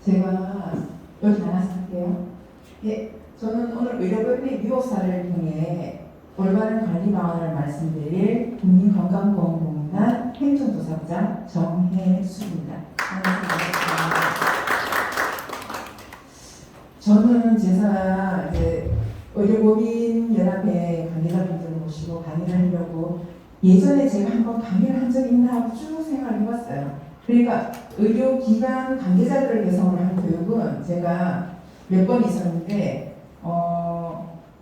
제가 여기 나가서 할게요. 예, 저는 오늘 의료법인의 유효사를 통해 올바른 관리 방안을 말씀드릴 국민건강보험공단 행정조사부장 정혜수입니다. 반갑습니다. 저는 제가 이제 의료법인 연합회 관계자분들을 모시고 강의를 하려고 예전에 제가 한번 강의를 한 적이 있나 하고 쭉 생각을 해봤어요. 그러니까 의료기관 관계자들을 대상으로 한 교육은 제가 몇 번 있었는데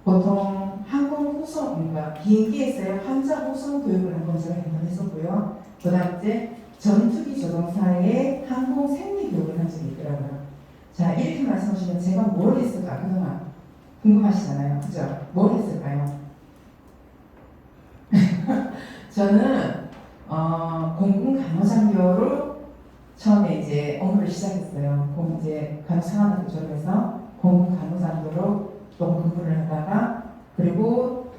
보통 항공 후송, 그러니까 비행기에서의 환자 후송 교육을 한번 제가 했었고요. 그 다음 이제 전투기 조종사의 항공 생리 교육을 한 적이 있더라고요. 자, 이렇게 말씀하시면 제가 뭘 했을까 그동안 궁금하시잖아요. 그죠? 뭘 했을까요? 저는 공군 간호장교로 처음에 이제 업무를 시작했어요. 이제 간호사관학교 졸업해서 공군 간호장교로 또 근무를 하다가 그리고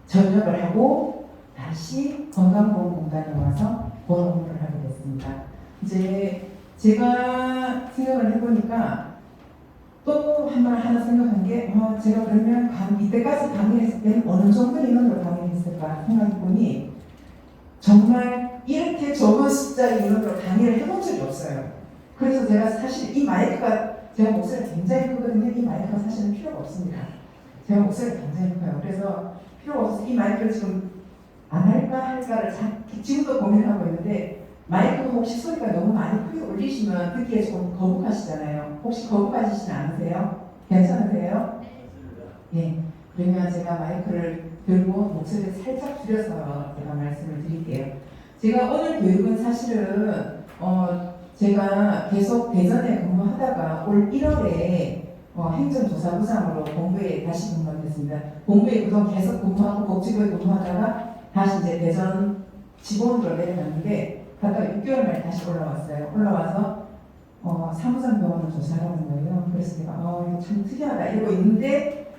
전역을 하고 다시 건강보험공단에 와서 보험 업무를 하게 됐습니다. 이제 제가 생각을 해보니까 또 하나 생각한 게 제가 그러면 이때까지 강의했을 때는 어느 정도 인원으로 강의했을까 생각해보니 정말 이렇게 적은 숫자의 인원으로 강의를 해본 적이 없어요. 그래서 제가 사실 이 마이크가 제가 목소리가 굉장히 크거든요. 이 마이크가 사실은 필요가 없습니다. 제가 목소리가 굉장히 커요. 그래서 필요가 없어서 이 마이크를 지금 안 할까를 지금도 고민하고 있는데 마이크가 혹시 소리가 너무 많이 크게 울리시면 듣기에 조금 거북하시잖아요. 혹시 거북하시진 않으세요? 괜찮으세요? 네. 그러면 제가 마이크를 들고 목소리를 살짝 줄여서 제가 말씀을 드릴게요. 제가 오늘 교육은 사실은 제가 계속 대전에 근무하다가 올 1월에 행정조사부장으로 본부에 다시 근무했습니다. 본부에 그동안 계속 근무하고 복지부에 근무하다가 다시 이제 대전 지본으로 내려갔는데 갔다가 6개월 만에 다시 올라왔어요. 올라와서 사무장 병원을 조사하는 거예요. 그래서 제가 이거 참 특이하다 이러고 있는데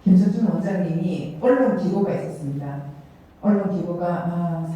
김석준 원장님이 언론 기고가 있었습니다. 언론 기고가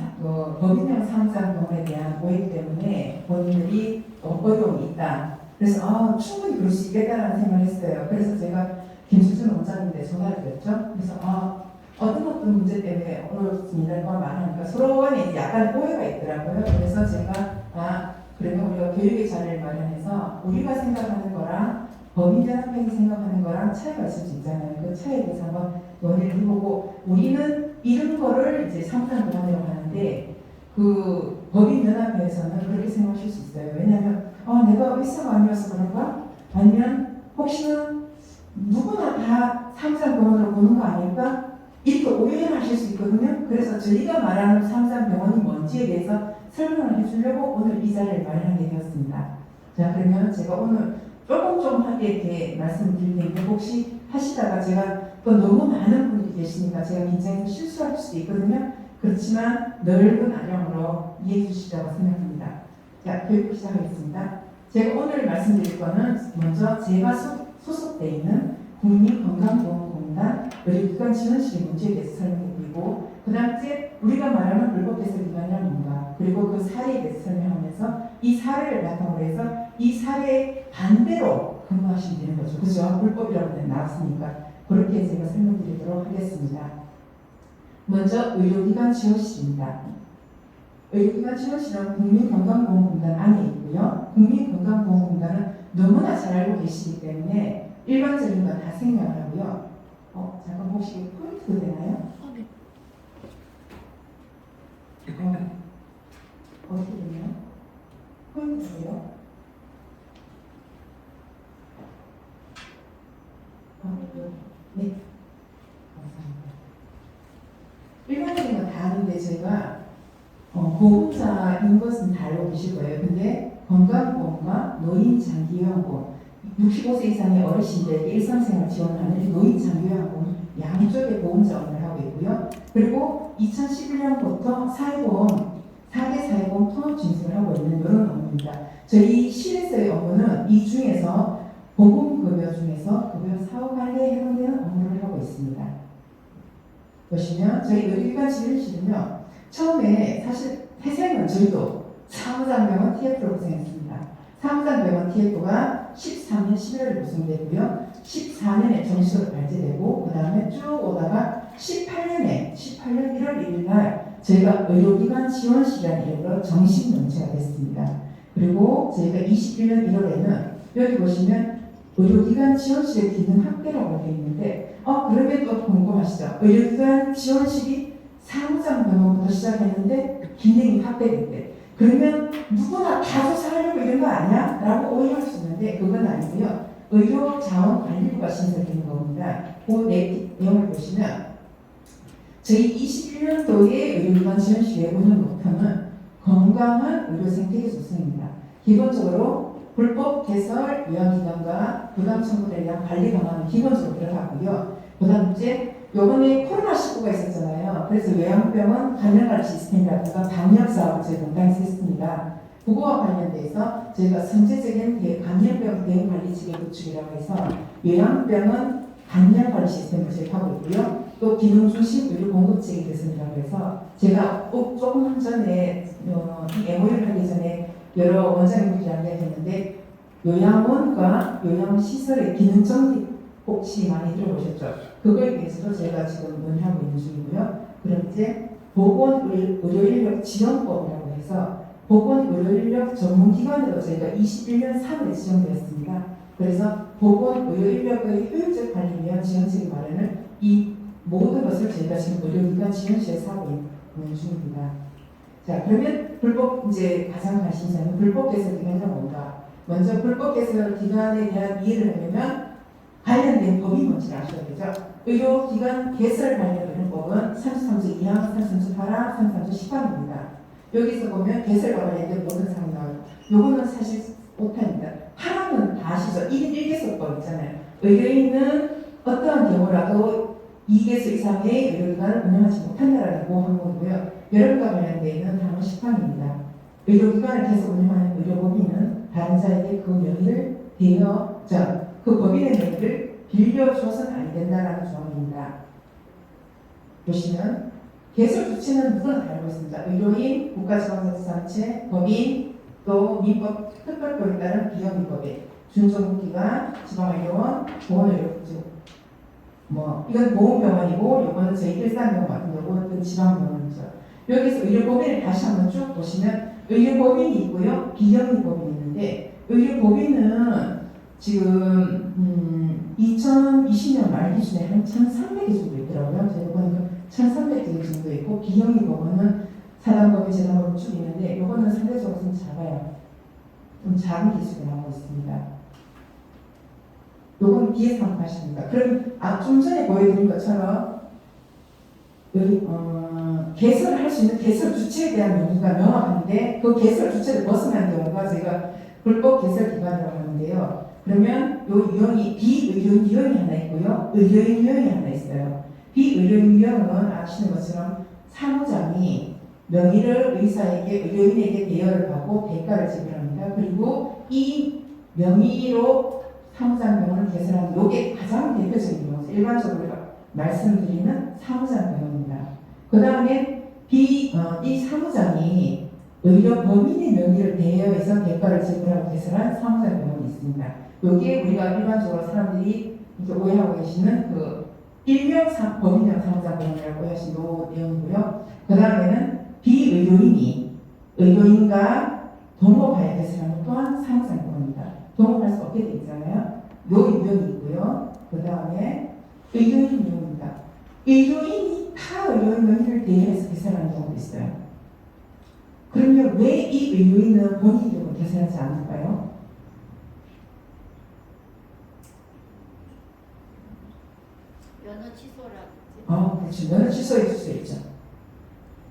법인형 사무장 병원에 대한 오해 때문에 본인들이 어려움이 있다. 그래서 충분히 그럴 수 있겠다는 생각을 했어요. 그래서 제가 김석준 원장님한테 전화를 드렸죠. 그래서 어떤 문제 때문에 어렵습니다. 그걸 말하니까 서로 간에 약간 오해가 있더라고요. 그래서 제가 그러면 우리가 교육의 자리를 마련해서 우리가 생각하는 거랑 법인연합회에서 생각하는 거랑 차이가 있을 수 있잖아요. 그 차이에 대해서 한번 논의를 해보고 우리는 이런 거를 이제 상담을 하는데 그 법인연합회에서는 그렇게 생각하실 수 있어요. 왜냐하면 내가 의사가 아니어서 그런가? 아니면 혹시나 누구나 다 사무장병원으로 보는 거 아닐까? 이렇게 오해를 하실 수 있거든요. 그래서 저희가 말하는 사무장병원이 뭔지에 대해서 설명을 해주려고 오늘 이 자리를 마련하게 되었습니다. 자, 그러면 제가 오늘 조금하게 이렇게 말씀드릴 텐데 혹시 하시다가 제가 또 너무 많은 분들이 계시니까 제가 긴장해서 실수할 수도 있거든요. 그렇지만 넓은 아량으로 이해해 주시라고 생각합니다. 자, 교육 시작하겠습니다. 제가 오늘 말씀드릴 거는 먼저 제가 소속되어 있는 국민건강보험공단 의료기관 지원실의 문제에 대해서 설명해드리고 그 다음에 우리가 말하는 불법대설기관이란 뭔가 그리고 그 사례에 대해서 설명하면서 이 사례를 바탕으로 해서 이 사례에 반대로 근무하시면 되는 거죠. 그죠? 불법이라고 나왔으니까 그렇게 제가 설명드리도록 하겠습니다. 먼저 의료기관 지원실입니다. 의료기관 지원실은 국민건강보험공단 안에 있고요. 국민건강보험공단은 너무나 잘 알고 계시기 때문에 일반적인 건 다 생략을 하고요. 잠깐 혹시 포인트도 되나요? 네. 어떻게 되나요? 포인트예요? 네. 감사합니다. 일반적인 건 다 아는데 저희가 보험사인 것은 다 알고 계실 거예요. 근데 건강보험과 노인장기요양보험 65세 이상의 어르신들에게 일상생활 지원하는 노인장기요양보험 양쪽의 보험 자원을 하고 있고요. 그리고 2011년부터 사회보험 4대 사회보험 통합 진술을 하고 있는 이런 업무입니다. 저희 실에서의 업무는 이 중에서 보험급여 중에서 급여 사후 관리에 해당되는 업무를 하고 있습니다. 보시면 저희 의료기관 지원실은요 처음에 사실 태생은 저희도 사무장병원 TF로 고생했습니다. 사무장병원 TF가 13년 11월에 구성되고요. 14년에 정식으로 발제되고 그 다음에 쭉 오다가 18년 1월 1일 날 저희가 의료기관 지원실이라는 이름으로 정식 명체가 됐습니다. 그리고 저희가 21년 1월에는 여기 보시면 의료기관 지원실의 기능 확대라고 되어 있는데 그러면 또 궁금하시죠? 의료기관 지원실이 사무장병원부터 시작했는데 기능이 확대됐대. 그러면 누구나 다 조사하려고 이런 거 아니야? 라고 오해할 수 있는데 그건 아니고요. 의료자원관리부가 신설된 겁니다. 그 내용을 보시면 저희 21년도에 의료기관 지원실의 운영 목표는 건강한 의료 생태계 조성입니다. 기본적으로 불법 개설 요양기관과 부당 청구에 대한 관리 강화는 기본적으로 들어가고요. 그 다음 이제 요번에 코로나19가 있었잖아요. 그래서 요양병원 감염관리 시스템이라든가 방역사업을 저희 공단에서 했습니다. 그거와 관련돼서 저희가 선제적인 감염병 대응관리 체계 구축이라고 해서 요양병원 감염관리 시스템을 저희 하고 있고요. 또 기능중심 의료 공급체계 개선이라고 해서 제가 조금 전에 이 MOU를 하기 전에 여러 원장님들이랑 이야기했는데 요양원과 요양시설의 기능 정립 혹시 많이 들어보셨죠? 그거에 대해서도 제가 지금 논의하고 있는 중이고요. 그럼 이제 보건의료인력 지원법이라고 해서 보건의료인력 전문기관으로 저희가 21년 3월에 지정되었습니다. 그래서 보건의료인력의 효율적 관리 위한 지원책 마련을 이 모든 것을 저희가 지금 의료기관 지원실에서 하고 있는 중입니다. 자, 그러면 불법 이제 가장 관심사는 불법 개설 기관이 뭔가? 먼저 불법 개설 기관에 대한 이해를 하려면 관련된 법이 뭔지 아셔야 되죠. 의료기관 개설 관련 법은 33조 2항, 33조 8항, 33조 10항입니다. 여기서 보면 개설과 관련된 모든 사항이 나와요. 요거는 사실 못합니다. 하나는 다 아시죠? 1인 1개설법 있잖아요. 의료인은 어떠한 경우라도 2개소 이상의 의료기관을 운영하지 못한다라는 보호항목이고요. 여러분과 관련되어 있는 다음은 10항입니다. 의료기관을 계속 운영하는 의료법인은 다른 자에게 그 명의를 그 법인의 명의를 빌려줘서는 안 된다라는 조항입니다. 보시면 개설 주체는 누구나 다 알고 있습니다. 의료인, 국가지방자치단체, 법인, 또 민법 특별법에 따른 비영리법인, 준정기관, 지방의료원, 보건의료국제 이건 보험병원이고 요거는 저희 일산병원 같은 요거는 지방병원이죠. 여기서 의료법인을 다시 한번 쭉 보시면 의료법인이 있고요. 비영리법인이 있는데 의료법인은 지금 2020년 말 기준에 한 1,300개 정도 있더라고요. 제가 보니까 1,300개 정도 있고 비영리법원은 사단법인, 재단법인 쭉 있는데 요거는 상대적으로 좀 작아요. 좀 작은 기술이 나오고 있습니다. 요건 비해서 한번 하십니다. 그럼 좀 전에 보여드린 것처럼 여기 개설을 할 수 있는 개설 주체에 대한 명의가 명확한데 그 개설 주체를 벗어난 경우가 저희가 불법 개설 기관이라고 하는데요. 그러면 요 유형이 비의료인 유형이 하나 있고요. 의료인 유형이 하나 있어요. 비의료인 유형은 아시는 것처럼 사무장이 명의를 의료인에게 대여를 하고 대가를 지불합니다. 그리고 이 명의로 사무장병원을 개설하는 요게 가장 대표적인 경우죠. 일반적으로 말씀드리는 사무장병원입니다. 그 다음에 이 사무장이 의료법인의 명의를 대여해서 대가를 지불하고 개설한 사무장병원이 있습니다. 요게 우리가 일반적으로 사람들이 이제 오해하고 계시는 그 일명 법인형 사무장병원이라고 오해하신 요 내용이고요. 그 다음에는 비의료인이 의료인과 동업하여 개설하는 또한 사무장병원입니다. 동업할 수 없게 되어 있잖아요. 요 유형이 있고요. 그 다음에 의료인 유형입니다. 의료인이 타 의료인 명의를 대여해서 개설하는 경우도 있어요. 그러면 왜 이 의료인은 본인 이름을 개설하지 않을까요? 면허 취소라든지. 그렇죠. 면허 취소해 줄 수 있죠.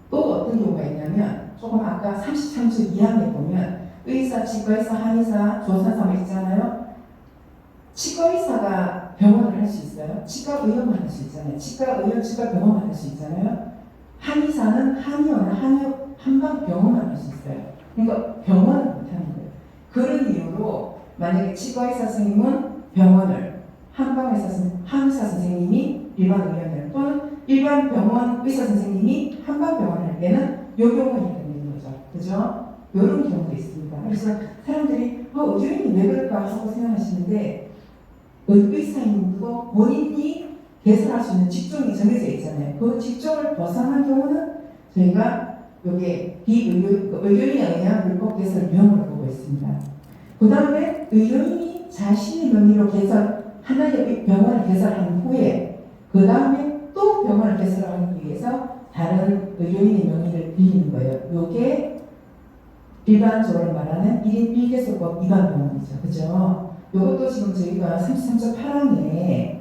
또 어떤 경우가 있냐면 조금 아까 33조 2항에 보면 의사, 치과의사, 한의사, 조산사무 있잖아요. 치과의사가 병원을 할 수 있어요. 치과의원만 할 수 있잖아요. 치과의원, 치과병원만 할 수 있잖아요. 한의사는 한의원을 한방병원만 할 수 있어요. 그러니까 병원을 못하는 거예요. 그런 이유로 만약에 치과의사 선생님은 병원을, 한의사 선생님이 일반 의원을, 또는 일반 병원 의사 선생님이 한방병원을 할 때는 요 경우가 있는 거죠. 그죠? 이런 경우도 있습니다. 그래서 사람들이 의료인이 왜 그럴까 하고 생각하시는데 의사인도 본인이 개설할 수 있는 직종이 정해져 있잖아요. 그 직종을 벗어난 경우는 저희가 이게 의료인에 의한 불법 개설 위험을 보고 있습니다. 그 다음에 의료인이 자신의 명의로 하나의 병원을 개설한 후에 그 다음에 또 병원을 개설하기 위해서 다른 의료인의 명의를 빌리는 거예요. 이게 일반적으로 말하는 1인 1개소법 위반 병원이죠. 그죠? 이것도 지금 저희가 33조 8항에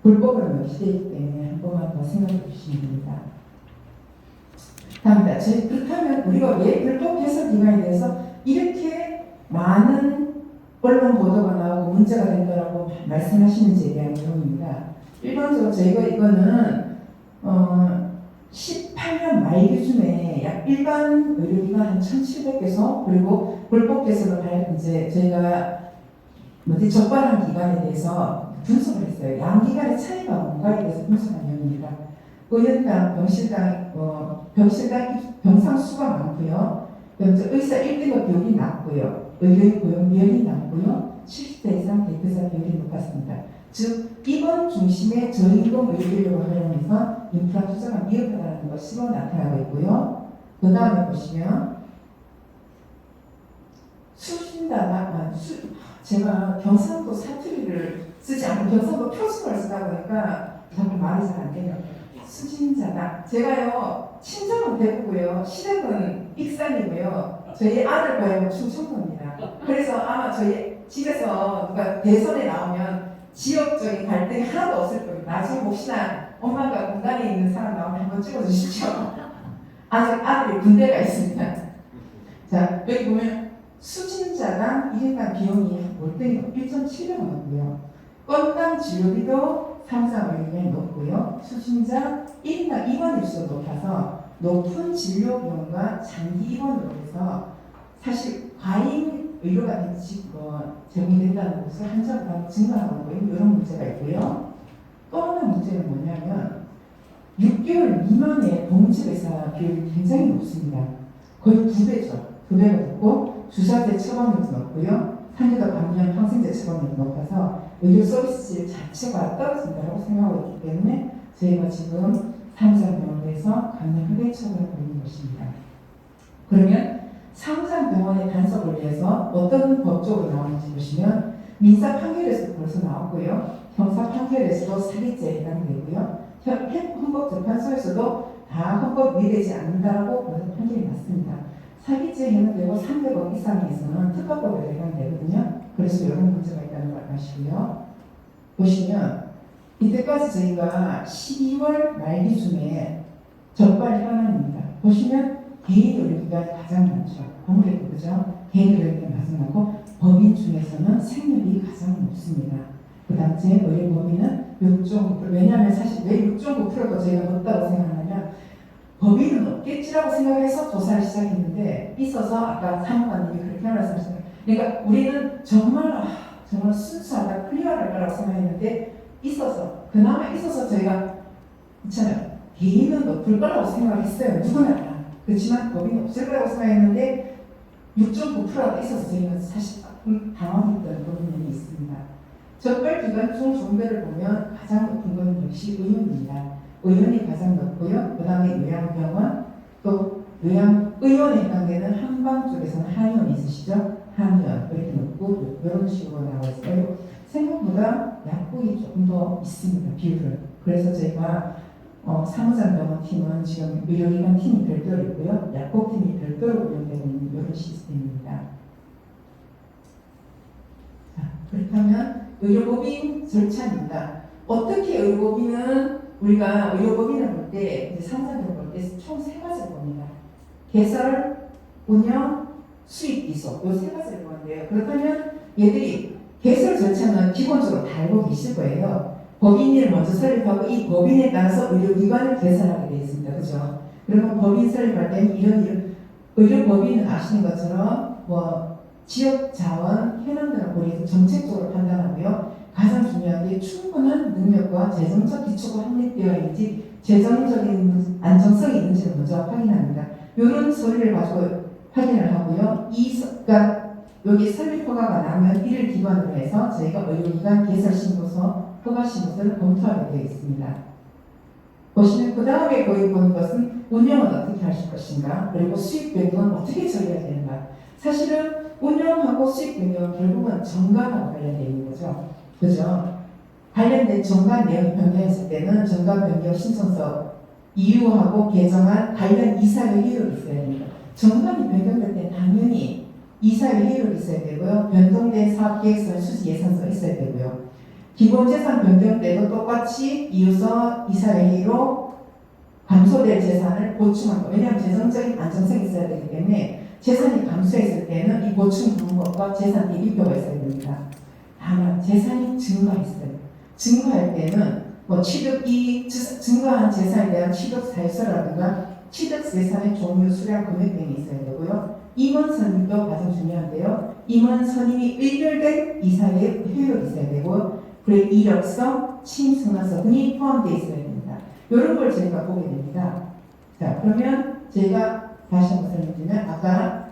불법으로 명시되어 있기 때문에 한 번만 더 생각해 주시면 됩니다. 다음입니다. 그렇다면 우리가 왜 불법 개설 기관에 대해서 이렇게 많은 언론 보도가 나오고 문제가 된다라고 말씀하시는지에 대한 내용입니다. 일반적으로 저희가 이거는 18년 말기쯤에 약 일반 의료기관 한 1,700개소 그리고 불법 개설을 이제 저희가 적발한 기관에 대해서 분석을 했어요. 양 기관의 차이가 뭔가에 대해서 분석한 내용입니다. 의원당, 병실당 병상 수가 많고요. 의사 1등급 비율이 낮고요. 의료인 고용 비율이 낮고요. 70대 이상 대표사 비율이 높았습니다. 즉 입원 중심의 저임금 의료인력을 활용해서 인프라 투자가 미흡하다는 것으로 나타나고 있고요. 그 다음에 보시면 제가 경상도 사투리를 쓰지 않고 경상도 표준어를 쓰다 보니까 자꾸 말이 잘 안 돼요. 수진자다. 제가요 친정은 대구고요, 시댁은 익산이고요. 저희 아들 고향은 충청도입니다. 그래서 아마 저희 집에서 누가 대선에 나오면 지역적인 갈등이 하나도 없을 겁니다. 나중에 혹시나 엄마가 공단에 있는 사람 나오면 한번 찍어주십시오. 아직 아들이 군대가 있습니다. 자, 여기 보면 수진자당 1인당 비용이 월등히 1,700원이고요. 건당 진료비도 상상의료비용이 높고요. 수진자 1인당 입원일수도 높아서 높은 진료 비용과 장기 입원으로 해서 사실 과잉 의료가 제공된다는 것을 한자부담이 증가하고 있는 이런 문제가 있고요. 또 하나 문제는 뭐냐면 6개월 미만의 봉집의사 비율이 굉장히 높습니다. 거의 2배죠. 2배가 높고 주사제 처방률도 높고요. 상해도 감염 항생제 처방률도 높아서 의료 서비스 자체가 떨어진다고 생각하고 있기 때문에 저희가 지금 사무장병원에서 강력하게 처벌을 벌이는 것입니다. 그러면 사무장병원의 단속을 위해서 어떤 법적으로 나오는지 보시면 민사 판결에서도 벌써 나왔고요. 형사 판결에서도 사기죄에 해당되고요. 헌법재판소에서도 다 헌법 위배되지 않는다고 벌써 판결이 났습니다. 사기죄에 해당되고 300억 이상에서는 특허법에 해당되거든요. 그래서 이런 문제가 있다는 걸 아시고요. 보시면 이때까지 저희가 12월 말기쯤에 적발 현황입니다. 보시면 개인 의료기관이 가장 많죠. 아무래도 그죠? 개인 의료기관이 가장 많고 법인 중에서는 생률이 가장 높습니다. 그 다음 제 의료법인은 6.9%. 왜냐하면 사실 왜 6.9%도 저희가 높다고 생각하냐면 법인은 없겠지라고 생각해서 조사를 시작했는데 있어서 아까 사무관님이 그렇게 말씀하셨어요. 그러니까 우리는 정말 순수하다, 클리어할 거라고 생각했는데 그나마 있어서 저희가 있잖아요. 개인은 높을 거라고 생각했어요. 누구나. 그렇지만 법인은 없을 거라고 생각했는데 6.9%가 있어서 저희는 사실 당황했던 부분이 있습니다. 적발기관 중 종배를 보면 가장 높은 건 역시 의원입니다. 의원이 가장 높고요. 그 다음에 요양병원, 또 요양의원에 해당되는 한방 쪽에서는 한의원이 있으시죠? 한의원 이렇게 높고 이런 식으로 나와 있어요. 생각보다 약국이 조금 더 있습니다. 비율을. 그래서 저희가 사무장병원 팀은 지금 의료기관 팀이 별도로 있고요. 약국팀이 별도로 운영되고 있는 이런 시스템입니다. 자, 그렇다면 의료법인 절차입니다. 어떻게 우리가 의료법인을 볼 때, 사무장병을 볼 때 총 3가지를 봅니다. 개설, 운영, 수입, 이소 이 3가지를 보는데요. 그렇다면 얘들이 개설 절차는 기본적으로 다 알고 계실 거예요. 법인을 먼저 설립하고 이 법인에 따라서 의료기관을 개설하게 되어 있습니다. 그죠? 그러면 법인 설립할 때는 이런 의료법인은 아시는 것처럼 지역 자원, 현황 등을 고려해서 정책적으로 판단하고요. 가장 중요한 게 충분한 능력과 재정적 기초가 확립되어 있는지 재정적인 안정성이 있는지를 먼저 확인합니다. 이런 서류를 가지고 확인을 하고요. 그러니까 여기 설립 허가가 나면 이를 기반으로 해서 저희가 의료기관 개설신고서 허가신고서를 검토하게 되어 있습니다. 보시면 그 다음에 거기 보는 것은 운영은 어떻게 하실 것인가, 그리고 수익 변경은 어떻게 처리해야 되는가. 사실은 운영하고 수익 변경은 결국은 정관하고 관련되어 있는 거죠. 그죠? 관련된 정관 내용 변경했을 때는 정관 변경 신청서 이유하고 개정한 관련 이사회 회의록이 있어야 됩니다. 정관이 변경될 때 당연히 이사회 회의록이 있어야 되고요. 변동된 사업계획서, 수지 예산서 있어야 되고요. 기본재산 변경 때도 똑같이 이유서 이사회 회의로 감소될 재산을 보충한 거. 왜냐하면 재정적인 안정성이 있어야 되기 때문에 재산이 감소했을 때는 이 보충 방법과 재산 대비표가 있어야 됩니다. 다만 재산이 증가했어요. 증가할 때는 뭐 증가한 재산에 대한 취득 사유서라든가 취득 재산의 종류, 수량, 금액 등이 있어야 되고요. 임원 선임도 가장 중요한데요. 임원 선임이 의결된 이사회의 효력이 있어야 되고, 그리고 이력서, 취임승낙서 등이 포함되어 있어야 됩니다. 이런 걸 저희가 보게 됩니다. 자, 그러면 저희가 다시 한번 설명드리면 아까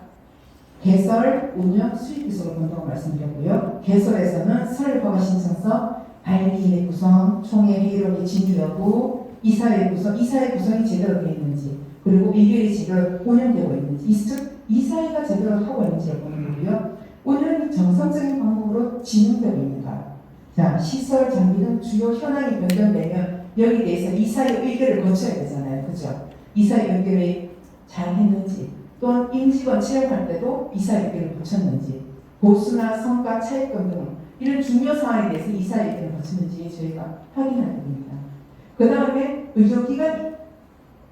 개설, 운영, 수익 기술을 본다고 말씀드렸고요. 개설에서는 설립허가 신청서, 발기 구성, 총회 회의록의 진위 여부, 이사회 구성이 제대로 되어 있는지, 그리고 의결이 제대로 운영되고 있는지, 즉 이사회가 제대로 하고 있는지를 보는 거고요. 운영이 정상적인 방법으로 진행되고 있는가. 자, 시설, 장비 등 주요 현황이 변경되면 여기에 대해서 이사회 의결을 거쳐야 되잖아요. 그죠? 이사회 의결을 잘 했는지, 또한 임직원 채용할 때도 이사회 의결을 거쳤는지, 보수나 성과, 차입금 등 이런 중요 사항에 대해서 이사회 의결을 거쳤는지 저희가 확인해야 됩니다. 그 다음에 의료기관,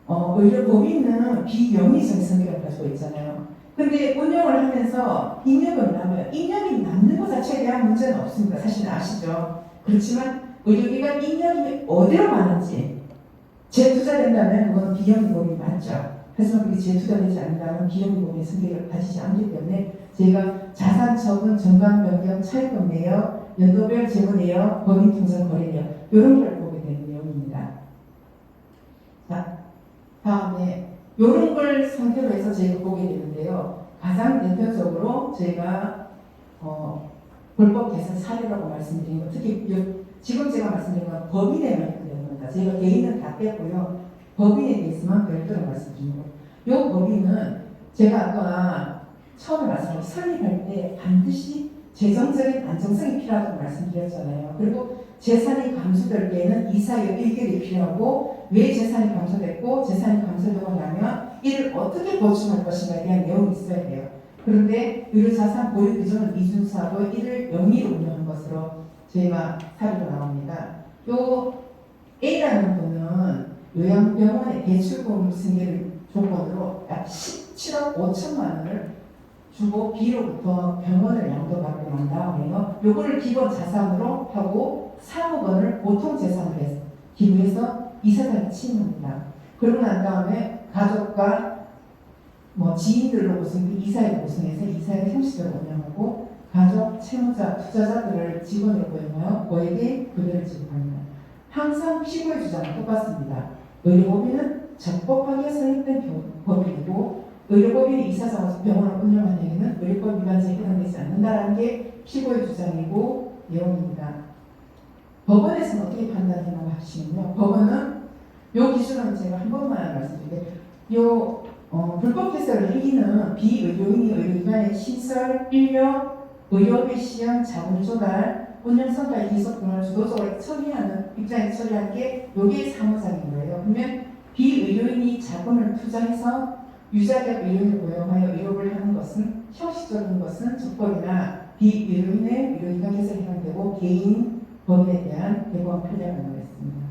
의료법인은 비영리적인 성격을 가지고 있잖아요. 근데 운영을 하면서 인력을 남아요. 인력이 남는 것 자체에 대한 문제는 없습니다. 사실 아시죠? 그렇지만 의료기관 인력이 어디로 가는지 재투자된다면 그건 비영리법인이 맞죠. 하지만 그게 재투자되지 않는다면 비영리법인의 성격을 가지지 않기 때문에 저희가 자산 처분, 정관 변경, 차입금 내역, 연도별 재무 내역, 법인 통장 거래 내역 이런 걸 보게 되는 내용입니다. 자, 다음에 이런 걸 상태로 해서 저희가 보게 되는데요. 가장 대표적으로 저희가 불법 개선 사례라고 말씀드린 거, 특히 지금 제가 말씀드린 건 법인에만 있는 겁니다. 저희가 개인은 다 뺐고요. 법인에 대해서만 별도로 말씀드린 거. 이 법인은 제가 아까 처음에 말씀드린 설립할 때 반드시 재정적인 안정성이 필요하다고 말씀드렸잖아요. 그리고 재산이 감소될 때에는 이사의 의결이 필요하고, 왜 재산이 감소됐고 재산이 감소되고 나면 이를 어떻게 보충할 것인가에 대한 내용이 있어야 돼요. 그런데 의료자산 보유 규정을 이준수하고 이를 영리로 운영한 것으로 저희가 사례가 나옵니다. 요 A라는 분은 요양병원의 대출금 승계를 조건으로 약 17억 5천만 원을 주고 B로부터 병원을 양도받고 난 다음에요. 요거를 기본 자산으로 하고 3억 원을 보통 재산으로 해서 기부해서 이사장이 취임합니다. 그러고 난 다음에 가족과 지인들로 구성, 이사회를 구성해서 이사회를 형식적으로 운영하고 가족, 채무자, 투자자들을 직원으로 고용하여 고액의 급여를 지급합니다. 항상 피고의 주장은 똑같습니다. 의료법인은 적법하게 설립된 법인이고, 의료법인이 이사장으로서 병원을 운영하는 얘기는 의료법 위반죄에 해당되지 않는다는 게 피고의 주장이고 내용입니다. 법원에서는 어떻게 판단했나고 하시면요. 법원은 요 기준은 제가 한 번만 말씀드릴게요. 요 불법 개설을 행위는 비의료인이 의료기관의 시설, 인력, 의료비 시행, 자본 조달, 운영 성과의 기속 등을 주도적으로 처리하는 입장에 처리한 게 요게 사무장인 거예요. 그러면 비의료인이 자본을 투자해서 유자기업 의료인을 고용하여 의료를 하는 것은 형식적인 것은 적법이나 비의료인의 의료기관 개설에 해당되고 개인 법인에 대한 대부분 판례가 나와있습니다.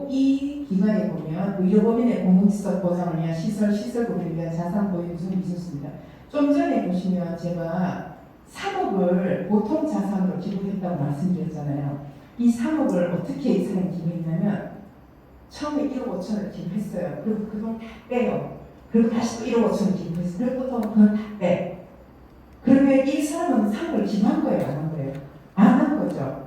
이 기관에 보면 의료법인의 공공시설 보장을 위한 시설구비를 위한 자산 보유 규정이 있었습니다. 좀 전에 보시면 제가 3억을 보통 자산으로 기부했다고 말씀드렸잖아요. 이 3억을 어떻게 이 사람이 기부했냐면 처음에 1억 5천을 기부했어요. 그리고 그 돈 다 빼요. 그리고 다시 또 1억 5천을 기부했어요. 그리고 또 그건 다 빼. 그러면 이 사람은 3억을 기부한 거예요? 안 한 거예요? 안 한 거죠.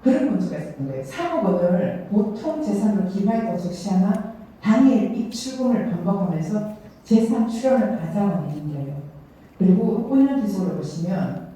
그런 문제가 있었던 거예요. 3억 원을 보통 재산으로 기부했다고 적시하나 당일 입출금을 반복하면서 재산 출연을 가장하는 거예요. 그리고 운영 기소를 보시면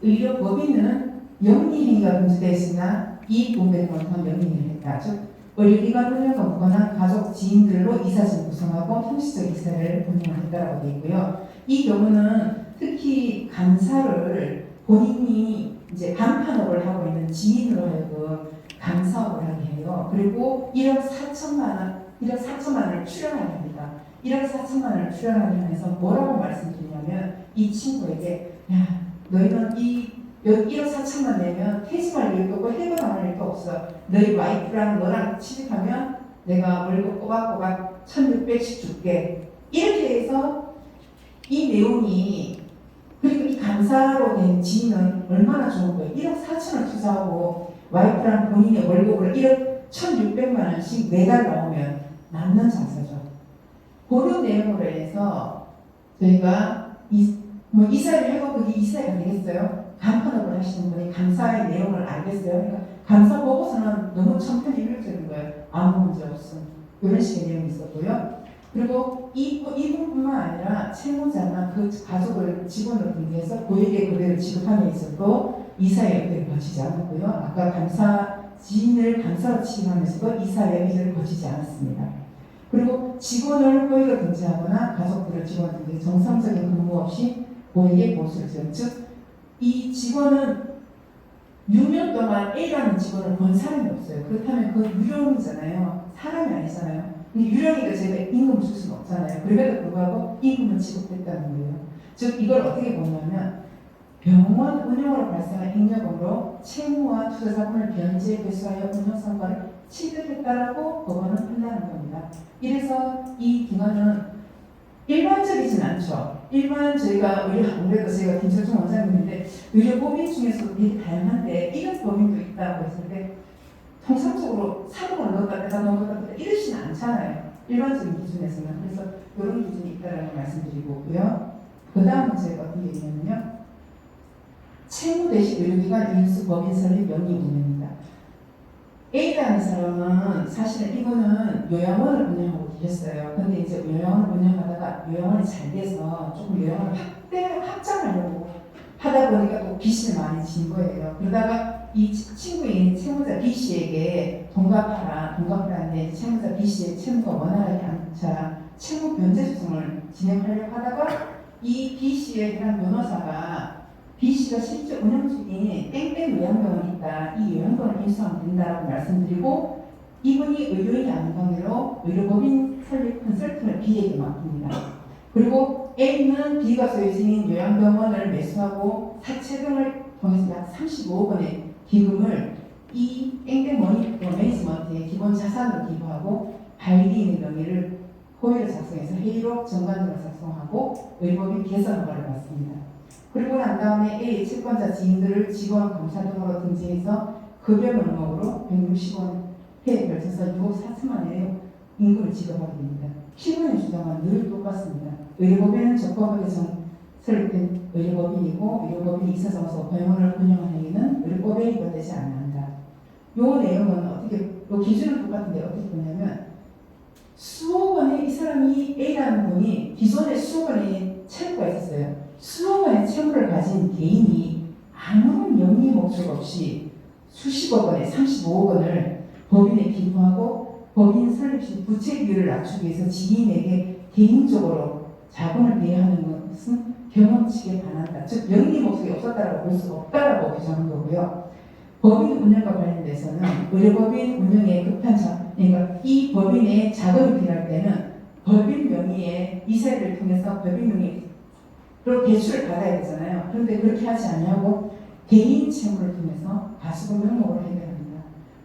의료법인은 영리행위가 금지되어 있으나 이익분배를 못한 영리행위를 했다. 즉 의료기관 운영과 무관한 가족 지인들로 이사진을 구성하고 형식적 이사를 운영했다라고 되어 있고요. 이 경우는 특히 감사를 본인이 이제 간판업을 하고 있는 지인으로 하여금 감사업을 하게 해요. 그리고 1억 4천만 원을 출연하게 합니다. 1억 4천만 원을 출연하게 하면서 뭐라고 말씀드리냐면 이 친구에게 야 너희는 이 1억 4천만 내면 퇴직할 일도 없고 해고당할 일도 없어. 너희 와이프랑 너랑 취직하면 내가 월급 꼬박꼬박 1,600씩 줄게. 이렇게 해서 이 내용이 그리고 이 감사로 된 지인은 얼마나 좋은 거예요. 1억 4천을 투자하고 와이프랑 본인의 월급을 1억 1,600만 원씩 매달 나오면 남는 장사죠. 그런 내용으로 해서 저희가 이사를 해도 그게 이사가 되겠어요? 간판업을 하시는 분이 감사의 내용을 알겠어요? 그러니까 감사 보고서는 너무 천편일률적인 거예요. 아무 문제 없음. 이런 식의 내용이 있었고요. 그리고 이분뿐만 아니라 채무자나 그 가족을 직원으로 등재해서 고액의 급여를 지급함에 있어도 이사의 의결을 거치지 않았고요. 아까 감사 지인을 감사로 취임하면서도 이사의 의결을 거치지 않았습니다. 그리고 직원을 고액으로 등재하거나 가족들을 직원으로 등재 정상적인 근무 없이 고액의 보수를 지은 즉 이 직원은 6년 동안 A라는 직원을 본 사람이 없어요. 그렇다면 그 유령이잖아요. 사람이 아니잖아요. 근데 유령이가 제가 임금을 줄 수는 없잖아요. 그럼에도 불구하고 임금은 지급됐다는 거예요. 즉 이걸 어떻게 보냐면 병원 운영으로 발생한 잉여금으로 채무와 투자자금을 변제 배수하여 운영성과를 취득했다라고 법원은 판단한 겁니다. 이래서 이 기관은 일반적이진 않죠. 일반 저희가 아무래도 제가 김철중 원장님인데 의료법인 중에서도 되게 다양한데 이런 법인도 있다고 했을 때 통상적으로 사고를 넣었다 빼다 넣었다 빼다 이러지는 않잖아요. 일반적인 기준에서는. 그래서 이런 기준이 있다라는 말씀드리고 있고요. 그 다음은 제가 어떤 게 있냐면요. 채무 대신 의료기관 인수 법인 설립 명의 운영입니다. A라는 사람은 사실은 이분은 요양원을 운영하고 계셨어요. 근데 이제 요양원을 운영하다가 요양원이 잘 돼서 조금 요양원을 확장하려고 하다 보니까 또 빚을 많이 진 거예요. 그러다가 이 친구인 채무자 B씨에게 동갑하라는데 채무자 B씨의 채무가 원활하지 않자 채무 변제 소송을 진행하려고 하다가 이 B씨의 한 변호사가 B씨가 실제 운영 중인 땡땡 요양병원이 있다. 이 요양병원을 인수하면 된다라고 말씀드리고 이분이 의료인이 아닌 관계로 의료법인 설립 컨설팅을 B에게 맡깁니다. 그리고 A는 B가 소유 중인 요양병원을 매수하고 사채 등을 통해서 약 35억 원의 기금을 이 땡땡 매니지먼트에 기본 자산으로 기부하고 발기인의 명의를 호의를 작성해서 회의록 정관등을 작성하고 의료법인 개선 허가를 받습니다. 그리고 난 다음에 A 채권자 지인들을 직원, 검사 등으로 등재해서 급여 명목으로 160원 회에 걸쳐서 6억 4천만 원의 임금을 지급하게 됩니다. 피고인의 주장은 늘 똑같습니다. 의료법인은 적법하게 설립된 의료법인이고 의료법인이 이사장으로서 병원을 운영하는 행위는 의료법에 위반되지 않는다. 이 내용은 이 기준은 똑같은데 어떻게 보냐면 수억 원의 이 사람이 A라는 분이 기존에 수억 원의 채무가 있었어요. 수억 원의 채무를 가진 개인이 아무런 영리 목적 없이 수십억 원에 35억 원을 법인에 기부하고 법인 설립 시 부채 비율을 낮추기 위해서 지인에게 개인적으로 자금을 대여하는 것은 경험칙에 반한다. 즉 영리 목적이 없었다라고 볼 수 없다라고 규정한 거고요. 법인 운영과 관련돼서는 의료법인 운영에 그러니까 이 법인의 자금이 필요할 때는 법인 명의의 이사를 통해서 법인 명의로 대출을 받아야 되잖아요. 그런데 그렇게 하지 않냐고 개인 채무를 통해서 가수금 명목으로 해결합니다.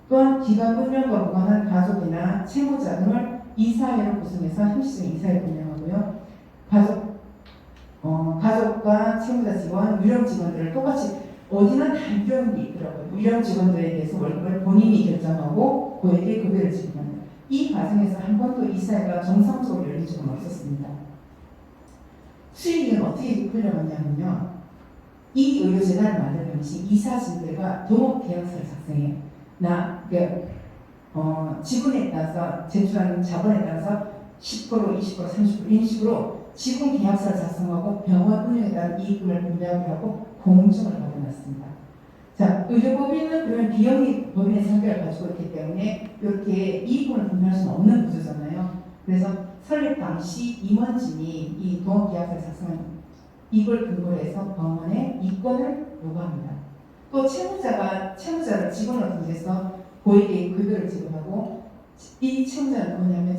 또한 기관 운영과 무관한 가족이나 채무자 등을 이사회로 구성해서 형식적인 이사회를 운영하고요. 가족과 채무자 직원, 유령 직원들을 똑같이 어디나 다 유령이 있더라고요. 유령 직원들에 대해서 월급을 본인이 결정하고 고액의 급여를 지급합니다. 이 과정에서 한 번도 이사회가 정상적으로 열린 적은 없었습니다. 수익은 어떻게 흘러갔냐면요. 이 의료재단을 만들 당시 이사진들과 동업계약서를 작성해요. 지분에 따라서 제출하는 자본에 따라서 10%, 20%, 30% 이런 식으로 지분 계약서를 작성하고 병원 운영에 따른 이익금을 분배하게 하고 공증을 받아놨습니다. 자, 의료법인은 그러면 비영리 법인의 성격을 가지고 있기 때문에 이렇게 이익금을 분배할 수는 없는 구조잖아요. 그래서 설립 당시 임원진이 이 동업계약서를 작성한 이걸 근거로 해서 병원에 이권을 요구합니다. 또 채무자를 직원으로 등재해서 고액의 급여를 지급하고 이 채무자는 뭐냐면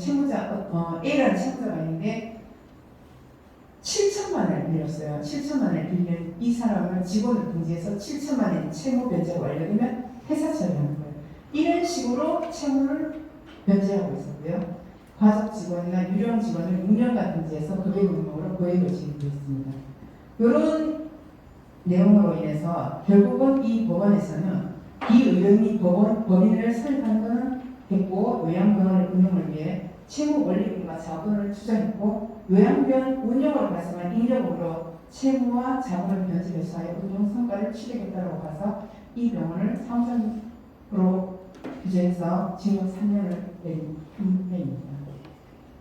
A라는 채무자가 있는데 7천만 원을 빌렸어요. 7천만 원을 빌린 이 사람을 직원으로 등재해서 7천만 원의 채무 변제가 완료되면 회사 처리하는 거예요. 이런 식으로 채무를 변제하고 있었고요. 과속 직원이나 유령 직원을 6년간 등재해서 급여 명목으로 고액을 지급하고 있습니다. 이런 내용으로 인해서 결국은 이 법원에서는 비의료인이 법인을 설립하는 것은 됐고 요양병원의 운영을 위해 채무 원리금과 자본을 투자했고 요양병원 운영을 발생한 인력으로 채무와 자본을 변제해서하여 운영 성과를 취득했다고 봐서 이 병원을 상장으로 규제해서 징역 3년을 내린 판례입니다.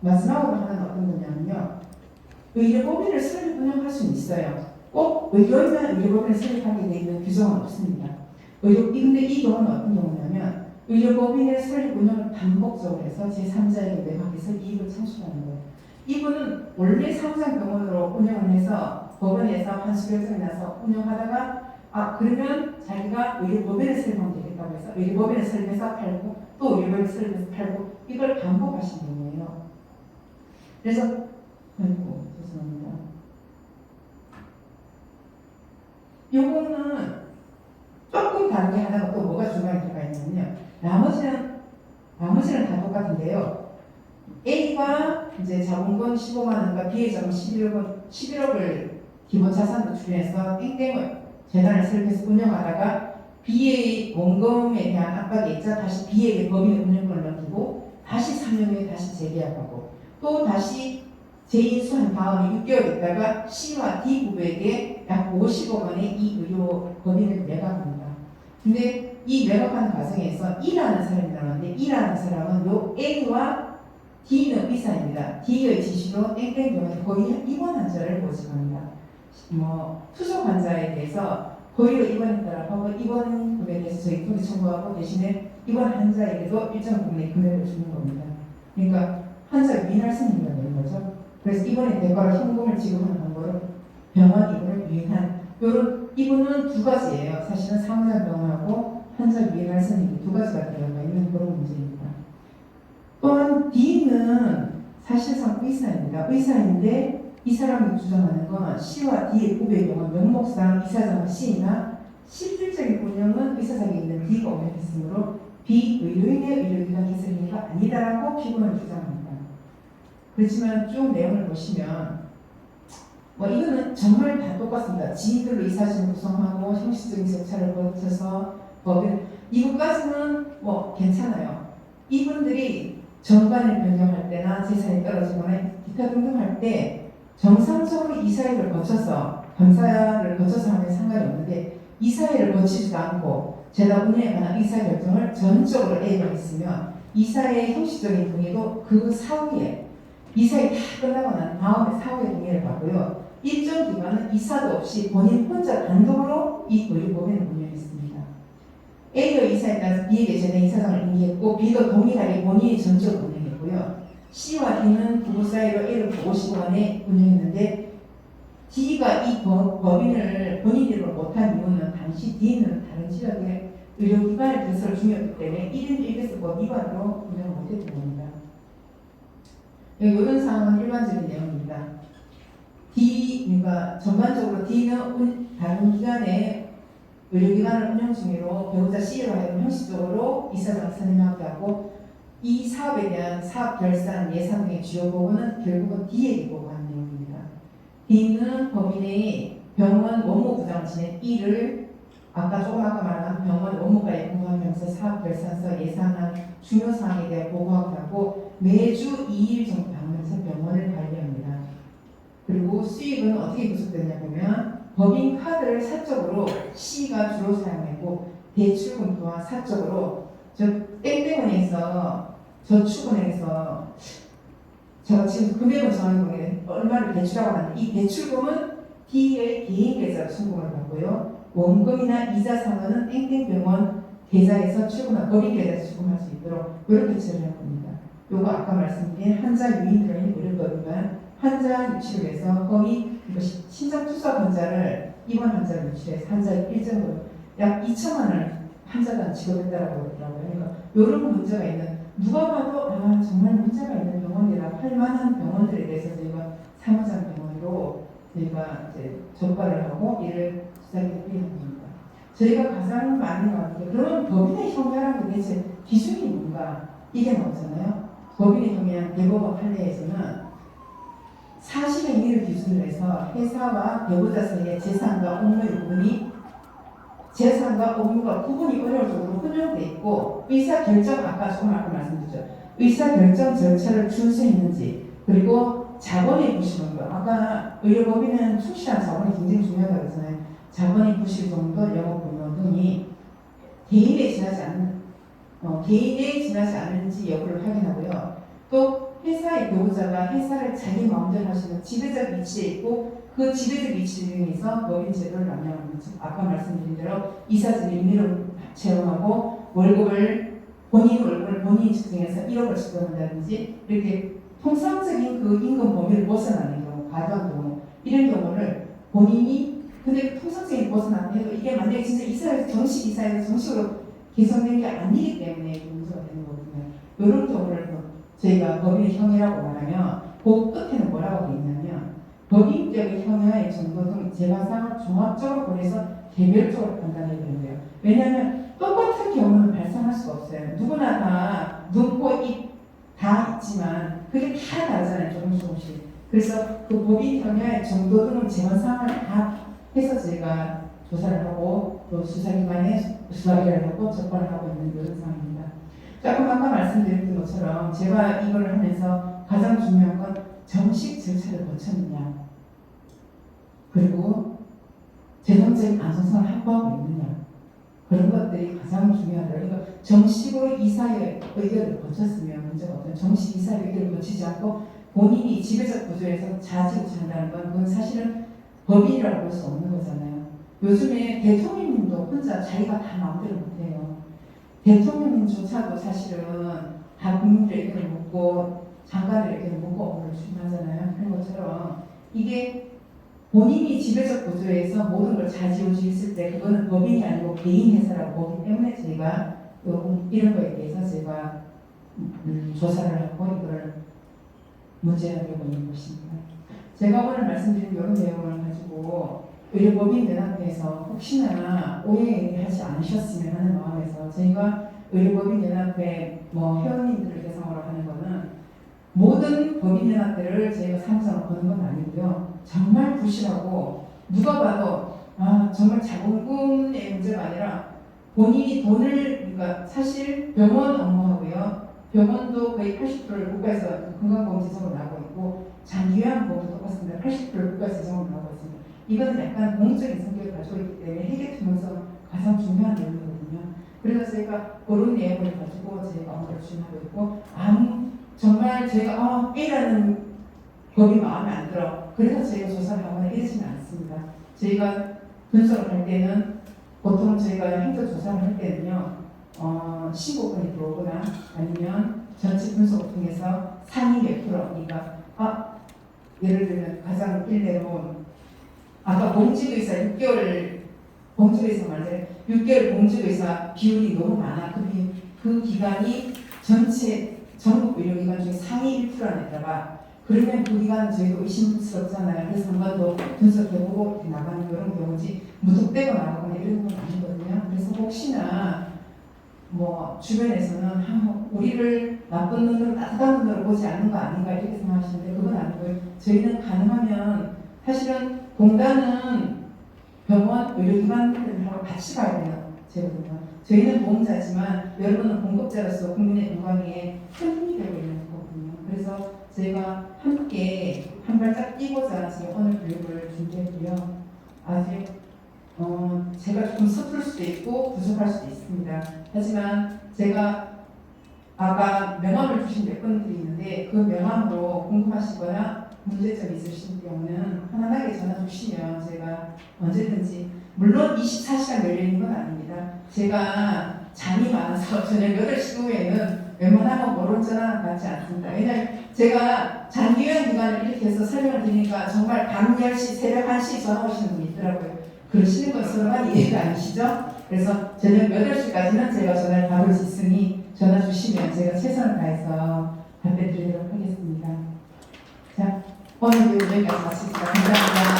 마지막으로 하나는 어떤 거냐면요. 의료법인을 설립 운영할 수는 있어요. 꼭 의료인만 의료법인을 설립하게 되어 있는 규정은 없습니다. 근데 이 경우는 어떤 경우냐면 의료법인의 설립 운영을 반복적으로 해서 제3자에게 매각해서 이익을 창출하는 거예요. 이분은 원래 상장병원으로 운영을 해서 법원에서 환수 결정이 나서 운영하다가 그러면 자기가 의료법인을 설립하면 되겠다고 해서 의료법인을 설립해서 팔고 또 의료법인을 설립해서 팔고 이걸 반복하신 경우예요. 그래서 죄송합니다. 요거는 조금 다르게 하다가 또 뭐가 중간에 들어가 있냐면요. 나머지는 다 똑같은데요. A가 이제 자본금 15만 원과 B의 자본 11억을 기본 자산으로 추진해서 땡땡을 재단을 설립해서 운영하다가 B의 원금에 대한 압박이 있자 다시 B에게 법인의 운영권을 넘기고 다시 3년 후에 다시 재계약하고 또 다시 재인수한 다음에 6개월 있다가 C와 D 부부에게 약 50억 원의 이 의료 법인을 매각합니다. 근데 이 매각하는 과정에서 E라는 사람이 나왔는데 E라는 사람은 요 A와 D는 의사입니다. D의 지시로 땡땡 병원에 거의 입원 환자를 모집합니다. 투석 환자에 대해서 고의로 입원했다라고 하고 입원 금액에 대해서 저희 통지 청구하고 대신에 입원 환자에게도 일정 부분의 금액을 주는 겁니다. 그러니까 환자 위인할 승인이가 되는 거죠. 그래서 입원의 대가로 현금을 지급하는 방법으로 병원 입원을 위인한 이분은 두 가지예요. 사실은 상호작용하고 환자 위임할 선이 두 가지가 들어가 있는 그런 문제입니다. 또한 D는 사실상 의사입니다. 의사인데 이 사람이 주장하는 건 C와 D의 부부의 경우 명목상 이사장은 C이나 실질적인 운영은 의사 자격이 있는 D가 운영했으므로 비의료인의 의료기관 개설행위가 아니다라고 피고는 주장합니다. 그렇지만 쭉 내용을 보시면 이거는 정말 다 똑같습니다. 지인들로 이사진을 구성하고 형식적인 절차를 거쳐서 법인 이거까지는 괜찮아요. 이분들이 정관을 변경할 때나 재산이 떨어지거나 기타 등등할 때 정상적으로 이사회를 거쳐서 감사를 거쳐서 하면 상관이 없는데 이사회를 거치지도 않고 재단 운영에 관한 의사결정을 전적으로 A가 했으면 이사회의 형식적인 동의도 그 사후에 이사회 다 끝나고 난 다음에 사후에 동의를 받고요. 일정 기간은 이사도 없이 본인 혼자 단독으로 이 의료법인을 운영했습니다. A가 이사에 따라서 B에게 재단 이사장을 임기했고 B도 동일하게 본인이 전적으로 운영했고요. C와 D는 부부 사이로 A를 50억 원에 운영했는데 D가 이 법인을 본인 이름으로 못한 이유는 당시 D는 다른 지역의 의료기관의 개설 중이었기 때문에 1인 1개서법 위반으로 운영을 못했던 겁니다. 이런 상황은 일반적인 내용입니다. 그러니까 전반적으로 D는 다른 기관의 의료기관을 운영 중으로 배우자 C로 하여금 형식적으로 이사장을 선임하게 하고 이 사업에 대한 사업 결산 예산 등의 주요 보고는 결국은 D에게 보고하는 내용입니다. D는 법인의 병원 원무부장을 지낸 E를 아까 말한 병원 원무과에 공부하면서 사업 결산서 예산안 중요 사항에 대해 보고하고 하고 매주 2일 정도 방문해서 병원을 관리합니다. 그리고 수익은 어떻게 구속되냐 보면 법인 카드를 사적으로 C가 주로 사용했고 대출금 또한 사적으로 땡땡은행에서 저축은행에서 제가 지금 금액은 정확히 모르겠는데 얼마를 대출하고 나는데 이 대출금은 D의 개인 계좌로 송금을 받고요. 원금이나 이자 상환은 땡땡병원 계좌에서 출금한 법인 계좌에서 출금할 수 있도록 이렇게 처리할 겁니다. 요거 아까 말씀드린 환자 유인 들어있는 의료법이면 환자 유치를 위해서 거의 이것이 신장 투석 환자를 입원 환자를 유치해서 환자의 일정으로 약 2천만 원을 환자단 지급했다라고 그러더라고요. 그러니까 이런 문제가 있는 누가 봐도 아 정말 문제가 있는 병원이라 할 만한 병원들에 대해서 저희가 사무장 병원으로 저희가 이제 전파를 하고 이를 수사기에 뿌리는 겁니다. 저희가 가장 많이 나오는 게 그러면 법인의 형량은 대체 기준이 뭔가 이게 나오잖아요. 법인의 형량 대법원 판례에서는 사실의 행위를 기준으로 해서 회사와 배우자 사이의 재산과 업무의 구분이 재산과 업무가 구분이 어려울 정도로 혼용돼 있고 의사결정 아까 조금 아까 말씀드렸죠. 의사결정 절차를 준수했는지 그리고 자본의 부실 정도 아까 의료법인은 충실한 자본이 굉장히 중요하다고 했잖아요. 자본의 부실 정도 영업법령 등이 개인에 지나지 않는지 여부를 확인하고요. 또 회사의 배우자가 회사를 자기 마음대로 할 수 있는 지배적 위치에 있고 그 지배적 위치 중에서 법인 제도를 남용합니다. 아까 말씀드린 대로 이사직 임의로 채용하고 월급을 본인이 측정해서 1억을 측정한다든지 이렇게 통상적인 그 임금 범위를 벗어나는 경우, 과도한 경우 이런 경우를 본인이 근데 통상적인 벗어나는데도 이게 만약에 진짜 이사에서 정식으로 개선된 게 아니기 때문에 문제가 되는 거거든요. 이런 경우를 저희가 법인의 형해라고 말하면 그 끝에는 뭐라고 되어 있냐면 법인적인 형해의 정도 등 재관상을 종합적으로 고려해서 개별적으로 판단해야 되는데요. 왜냐하면 똑같은 경우는 발생할 수가 없어요. 누구나 다 눈, 코, 입 다 있지만 그게 다 다르잖아요. 조금씩. 그래서 그 법인 형해의 정도 등은 재관상을 다 해서 저희가 조사를 하고 또 수사기관에 수사기를 하고 접근을 하고 있는 그런 상황입니다. 조금 아까 말씀드렸던 것처럼 제가 이걸 하면서 가장 중요한 건 정식 절차를 거쳤느냐 그리고 재정적인 안정성을 확보하고 있느냐 그런 것들이 가장 중요하더라고요. 그러니까 정식으로 이사의 의견을 거쳤으면 문제가 없어요. 정식 이사의 의견을 거치지 않고 본인이 지배적 구조에서 자지우지한다는 건 그건 사실은 법인이라고 볼 수 없는 거잖아요. 요즘에 대통령님도 혼자 자기가 다 마음대로 못해요. 대통령님조차도 사실은 다 국민들의 의견을 묻고 장관의 의견을 묻고 업무를 추진하잖아요. 그런 것처럼 이게 본인이 지배적 구조에서 모든 걸 좌지우지했을 때 그거는 법인이 아니고 개인 회사라고 보기 때문에 저희가 이런 거에 대해서 제가 조사를 하고 이걸 문제하려고 있는 것입니다. 제가 오늘 말씀드린 이런 내용을 가지고 의료법인연합회에서 혹시나 오해하지 않으셨으면 하는 마음에서 저희가 의료법인연합회 회원님들을 대상으로 하는 거는 모든 법인연합회를 저희가 상상을 거는 건 아니고요. 정말 부실하고 누가 봐도 정말 자본금의 문제가 아니라 본인이 돈을 그러니까 사실 병원 업무하고요. 병원도 거의 80%를 국가에서 건강보험 재정으로 나오고 있고 장기요양보험도 똑같습니다. 80%를 국가에서 재정으로 나오고 있습니다. 이거는 약간 공적인 성격을 가지고 있기 때문에 회계투명성 가장 중요한 내용이거든요. 그래서 저희가 그런 내용을 가지고 저희가 업무를 추진하고 있고 정말 저희가 A라는 법이 마음에 안 들어. 그래서 저희가 조사를 하거나 이러지는 않습니다. 저희가 분석을 할 때는 보통 저희가 행정조사를 할 때는요. 신고건이 들어오거나 아니면 전체 분석을 통해서 상위 몇 프로 그러니까 예를 들면 가장 일례로 아까 공직의사 6개월 공직의사 말이잖아요. 6개월 공직의사 비율이 너무 많아. 그 기간이 전체 전국 의료기관 중에 상위 1% 안에다가 그러면 그 기간은 저희도 의심스럽잖아요. 그래서 한 번 더 분석해보고 나가는 이런 경우지 무턱대고 나가거나 이런 건 아니거든요. 그래서 혹시나 주변에서는 우리를 나쁜 눈으로 따뜻한 눈으로 보지 않는 거 아닌가 이렇게 생각하시는데 그건 아니고요. 저희는 가능하면 사실은 공단은 병원, 의료기관들하고 같이 가야 돼요. 저희는 보험자지만 여러분은 공급자로서 국민의 건강에 큰 힘이 되고 있는 거거든요. 그래서 저희가 함께 한 발짝 뛰고자 지금 오늘 교육을 준비했고요. 아직 제가 조금 서툴 수도 있고 부족할 수도 있습니다. 하지만 제가 아까 명함을 주신 몇 분들이 있는데 그 명함으로 궁금하시거나 문제점 있으신 경우는 편안하게 전화 주시면 제가 언제든지 물론 24시간 열려있는 건 아닙니다. 제가 잠이 많아서 저녁 8시 후에는 웬만하면 모른 전화 받지 않습니다. 왜냐하면 제가 장기요양 기간을 이렇게 해서 설명을 드리니까 정말 밤 10시, 새벽 1시 전화 오시는 분이 있더라고요. 그러시는 건 서로만 이해가 아니시죠? 그래서 저녁 8시까지는 제가 전화를 받을 수 있으니 전화 주시면 제가 최선을 다해서 답변 드리도록 하겠습니다. 자, 오늘 여기까지 마치겠습니다. 감사합니다.